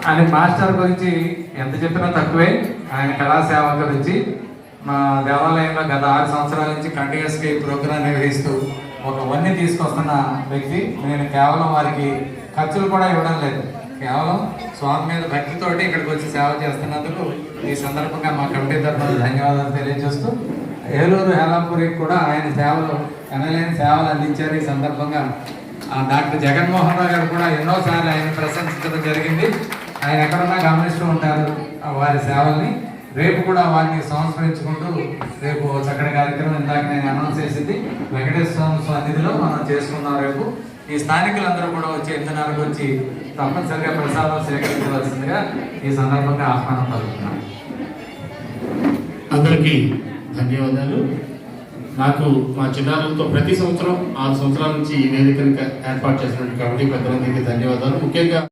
ఆయన మాస్టర్ గురించి ఎంత చెప్పినా తక్కువే. ఆయన కళాసేవ గురించి మా దేవాలయంలో గత 6 సంవత్సరాల నుంచి కంటిన్యూస్గా ఈ ప్రోగ్రాం నిర్వహిస్తూ ఒక వన్నీ తీసుకొస్తున్న వ్యక్తి. నేను కేవలం వారికి ఖర్చులు కూడా ఇవ్వడం లేదు, కేవలం స్వామి మీద భక్తితోటి ఇక్కడికి వచ్చి సేవ చేస్తున్నందుకు ఈ సందర్భంగా మా కమిటీ తరఫున ధన్యవాదాలు తెలియజేస్తూ, ఏలూరు హేలాపూరికి కూడా ఆయన సేవలు ఎనలేని సేవలు అందించారు. ఈ సందర్భంగా డాక్టర్ జగన్మోహన్ రావు గారు కూడా ఎన్నోసార్లు ఆయన ప్రశంసించడం జరిగింది. ఆయన ఎక్కడున్నా గమనిస్తూ ఉంటారు వారి సేవల్ని. రేపు కూడా వారిని సంస్మరించుకుంటూ రేపు చక్కటి కార్యక్రమం ఇందాక నేను అనౌన్స్ చేసింది వెంకటేశ్వర స్వామి సన్నిధిలో మనం చేసుకున్నాం. రేపు ఈ స్థానికులందరూ కూడా వచ్చి 8:30కు వచ్చి తప్పనిసరిగా ప్రసాదం సేకరించవలసిందిగా ఈ సందర్భంగా ఆహ్వానం పలుకుతున్నాను. అందరికీ ధన్యవాదాలు. నాకు మా చిన్నారులతో ప్రతి సంవత్సరం 6 సంవత్సరాల నుంచి ఈ వేదికను ఏర్పాటు చేసినటువంటి కమిటీ పెద్దలందరికీ ధన్యవాదాలు. ముఖ్యంగా